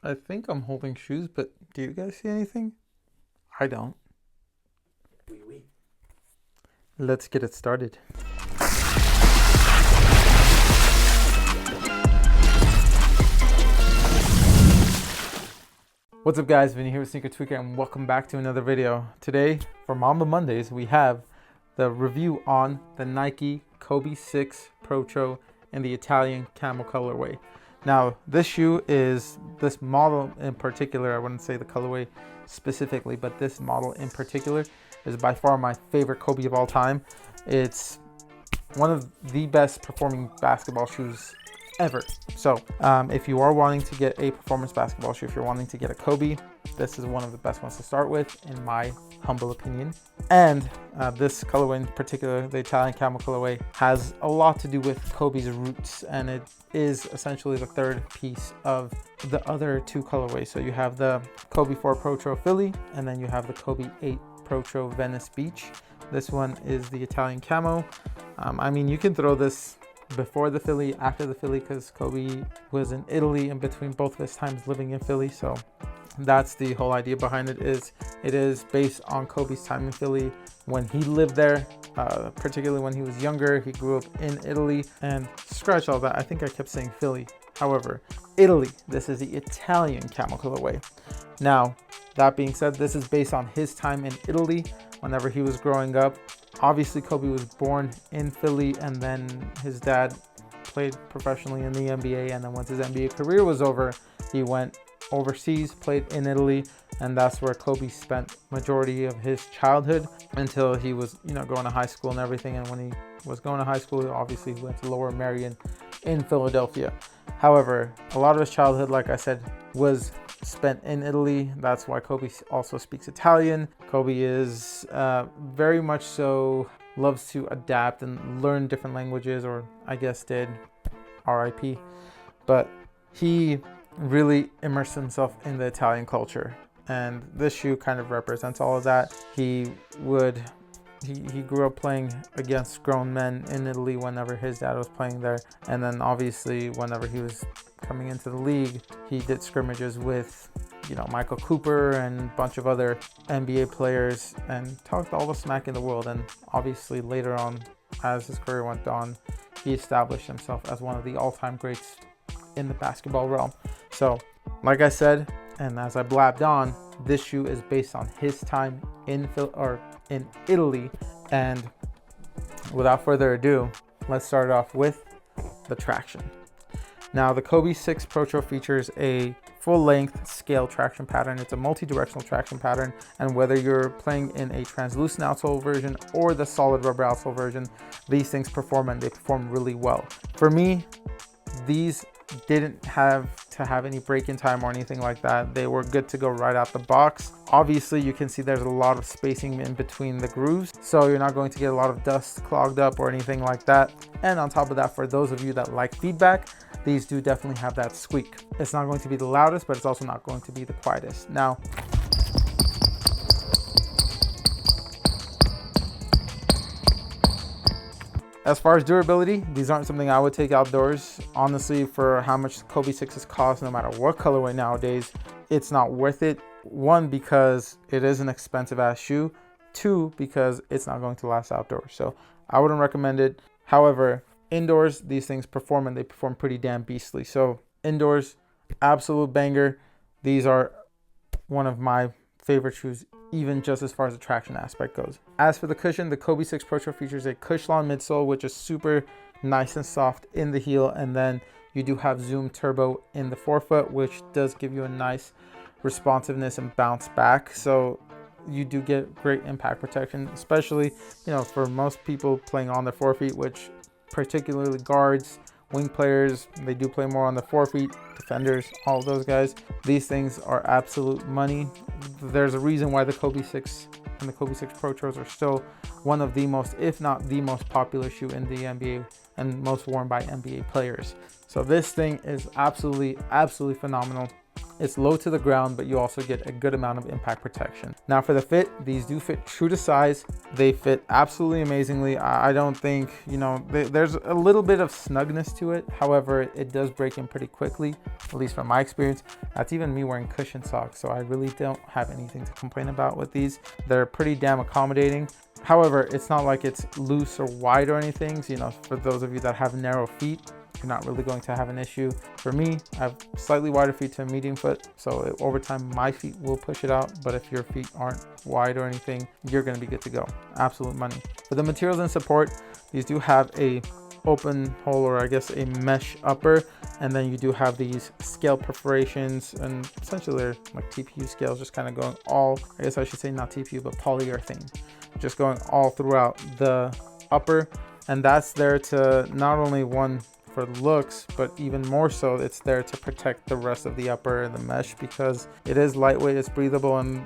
I think I'm holding shoes, but do you guys see anything? I don't. Oui, oui. Let's get it started. What's up guys, Vinny here with Sneaker Tweaker and welcome back to another video. Today, for Mamba Mondays, we have the review on the Nike Kobe 6 Protro in the Italian Camo colorway. Now, this shoe is, this model in particular, I wouldn't say the colorway specifically, but this model in particular is by far my favorite Kobe of all time. It's one of the best performing basketball shoes ever. So if you are wanting to get a performance basketball shoe, if you're wanting to get a Kobe, this is one of the best ones to start with, in my humble opinion. And this colorway in particular, the Italian Camo colorway, has a lot to do with Kobe's roots, and it is essentially the third piece of the other two colorways. So you have the Kobe 4 Protro Philly, and then you have the Kobe 8 Protro Venice Beach. This one is the Italian Camo. I mean, you can throw this before the Philly, after the Philly, because Kobe was in Italy in between both of his times living in Philly. So that's the whole idea behind it. It is based on Kobe's time in Philly when he lived there, particularly when he was younger. He grew up in Italy, and scratch all that, I think I kept saying Philly. However, Italy, this is the Italian Camo colorway. Now, that being said, this is based on his time in Italy whenever he was growing up. Obviously, Kobe was born in Philly, and then his dad played professionally in the NBA. And then once his NBA career was over, he went overseas, played in Italy, and that's where Kobe spent majority of his childhood until he was, going to high school and everything. And when he was going to high school, obviously he went to Lower Merion in Philadelphia. However, a lot of his childhood, like I said, was spent in Italy. That's why Kobe also speaks Italian. Kobe is very much so loves to adapt and learn different languages, or I guess did, RIP. But he really immersed himself in the Italian culture, and this shoe kind of represents all of that. He grew up playing against grown men in Italy whenever his dad was playing there, and then obviously whenever he was coming into the league, he did scrimmages with Michael Cooper and a bunch of other NBA players and talked all the smack in the world. And obviously later on, as his career went on, he established himself as one of the all-time greats in the basketball realm. So like I said, and as I blabbed on, this shoe is based on his time in Italy. And without further ado, let's start off with the traction. Now, the Kobe 6 Protro features a full-length scale traction pattern. It's a multi-directional traction pattern, and whether you're playing in a translucent outsole version or the solid rubber outsole version, these things perform, and they perform really well. For me, these didn't have to have any break-in time or anything like that. They were good to go right out the box. Obviously, you can see there's a lot of spacing in between the grooves, so you're not going to get a lot of dust clogged up or anything like that. And on top of that, for those of you that like feedback, these do definitely have that squeak. It's not going to be the loudest, but it's also not going to be the quietest. Now, as far as durability, these aren't something I would take outdoors. Honestly, for how much Kobe 6s cost, no matter what colorway nowadays, it's not worth it. One, because it is an expensive ass shoe. Two, because it's not going to last outdoors. So I wouldn't recommend it. However, indoors, these things perform, and they perform pretty damn beastly. So indoors, absolute banger. These are one of my favorite shoes, even just as far as the traction aspect goes. As for the cushion, the Kobe 6 Protro features a Cushlon midsole, which is super nice and soft in the heel, and then you do have Zoom Turbo in the forefoot, which does give you a nice responsiveness and bounce back. So you do get great impact protection, especially for most people playing on their forefeet, which particularly guards, wing players, they do play more on the forefeet, defenders, all of those guys. These things are absolute money. There's a reason why the Kobe 6 and the Kobe 6 Protros are still one of the most, if not the most popular shoe in the NBA and most worn by NBA players. So this thing is absolutely phenomenal. It's low to the ground, but you also get a good amount of impact protection. Now for the fit, these do fit true to size. They fit absolutely amazingly. I don't think, you know, there's a little bit of snugness to it. However, it does break in pretty quickly, at least from my experience. That's even me wearing cushion socks, so I really don't have anything to complain about with these. They're pretty damn accommodating. However, it's not like it's loose or wide or anything. So, you know, for those of you that have narrow feet, you're not really going to have an issue. For me, I have slightly wider feet to a medium foot, so over time my feet will push it out. But if your feet aren't wide or anything, you're going to be good to go. Absolute money. For the materials and support, these do have a open hole, or I guess a mesh upper, and then you do have these scale perforations, and essentially they're like TPU scales, just kind of going all, I guess I should say not TPU, but polyurethane, just going all throughout the upper. And that's there to not only one for looks, but even more so, it's there to protect the rest of the upper and the mesh, because it is lightweight, it's breathable, and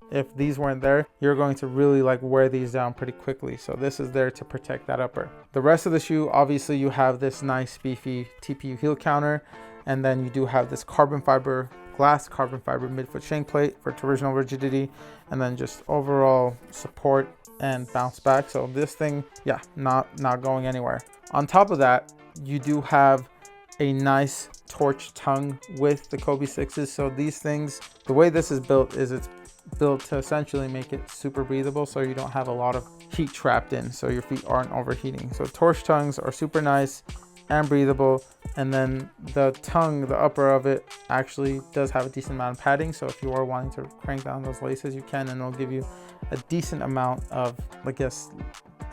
if these weren't there, you're going to really like wear these down pretty quickly. So this is there to protect that upper. The rest of the shoe, obviously you have this nice beefy TPU heel counter, and then you do have this glass carbon fiber midfoot shank plate for torsional rigidity, and then just overall support and bounce back. So this thing, yeah, not going anywhere. On top of that, you do have a nice torch tongue with the Kobe 6s. So these things, the way this is built is it's built to essentially make it super breathable, so you don't have a lot of heat trapped in, so your feet aren't overheating. So torch tongues are super nice and breathable, and then the tongue, the upper of it, actually does have a decent amount of padding. So if you are wanting to crank down those laces, you can, and it'll give you a decent amount of, I guess,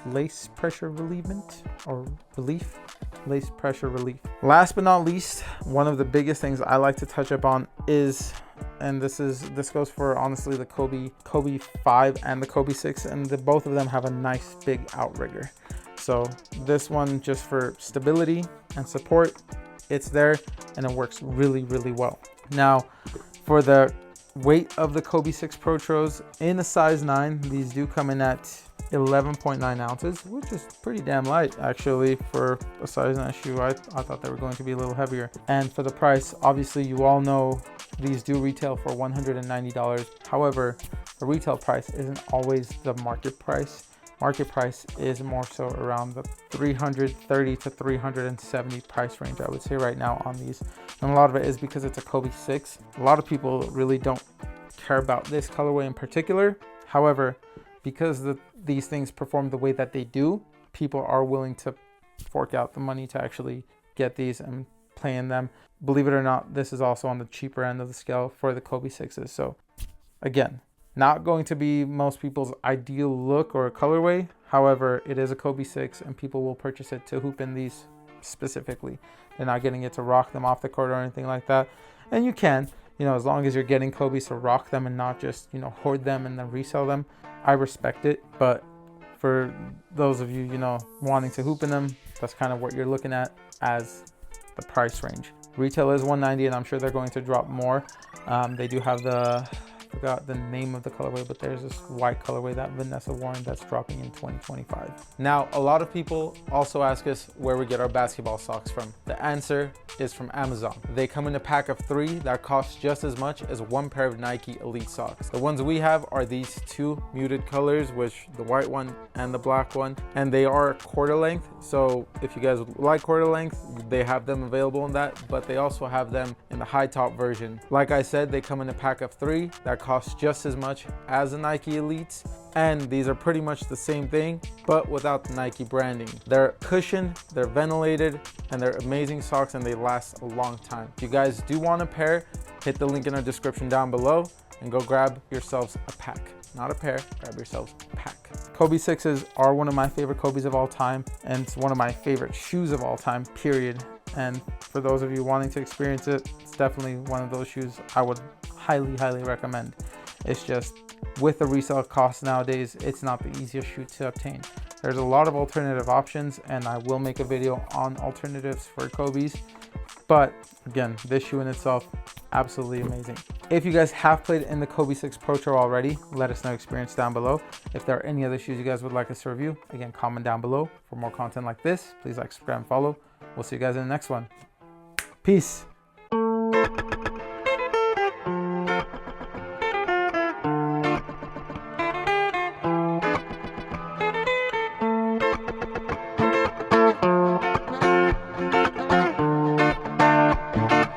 lace pressure relievement or relief. Lace pressure relief. Last but not least, one of the biggest things I like to touch up on is, and this goes for honestly the Kobe 5 and the Kobe 6, and both of them have a nice big outrigger. So this one, just for stability and support, it's there and it works really, really well. Now for the weight of the Kobe 6 Protros in a size 9, these do come in at 11.9 ounces, which is pretty damn light actually for a size 9 shoe. I thought they were going to be a little heavier. And for the price, obviously you all know these do retail for $190. However, the retail price isn't always the market price. Market price is more so around the $330 to $370 price range, I would say right now on these. And a lot of it is because it's a Kobe 6. A lot of people really don't care about this colorway in particular. However, because these things perform the way that they do, people are willing to fork out the money to actually get these and play in them. Believe it or not, this is also on the cheaper end of the scale for the Kobe 6s. So again, not going to be most people's ideal look or colorway. However, it is a Kobe 6 and people will purchase it to hoop in these specifically. They're not getting it to rock them off the court or anything like that. And you can, you know, as long as you're getting Kobe's to rock them and not just, you know, hoard them and then resell them. I respect it, but for those of you, you know, wanting to hoop in them, that's kind of what you're looking at as the price range. Retail is $190, and I'm sure they're going to drop more. They do have I forgot the name of the colorway, but there's this white colorway that Vanessa Warren that's dropping in 2025. Now, a lot of people also ask us where we get our basketball socks from. The answer is from Amazon. They come in a pack of 3 that cost just as much as one pair of Nike Elite socks. The ones we have are these 2 muted colors, which the white one and the black one, and they are quarter length. So if you guys like quarter length, they have them available in that, but they also have them in the high top version. Like I said, they come in a pack of 3 that costs just as much as the Nike Elites, and these are pretty much the same thing but without the Nike branding. They're cushioned, they're ventilated, and they're amazing socks, and they last a long time. If you guys do want a pair, hit the link in our description down below and go grab yourselves a pack. Not a pair, grab yourselves a pack. Kobe 6s are one of my favorite Kobe's of all time, and it's one of my favorite shoes of all time, period. And for those of you wanting to experience it, it's definitely one of those shoes I would highly, highly recommend. It's just, with the resale cost nowadays, it's not the easiest shoe to obtain. There's a lot of alternative options, and I will make a video on alternatives for Kobe's. But again, this shoe in itself, absolutely amazing. If you guys have played in the Kobe 6 Protro already, let us know your experience down below. If there are any other shoes you guys would like us to review, again, comment down below. For more content like this, please like, subscribe, and follow. We'll see you guys in the next one. Peace.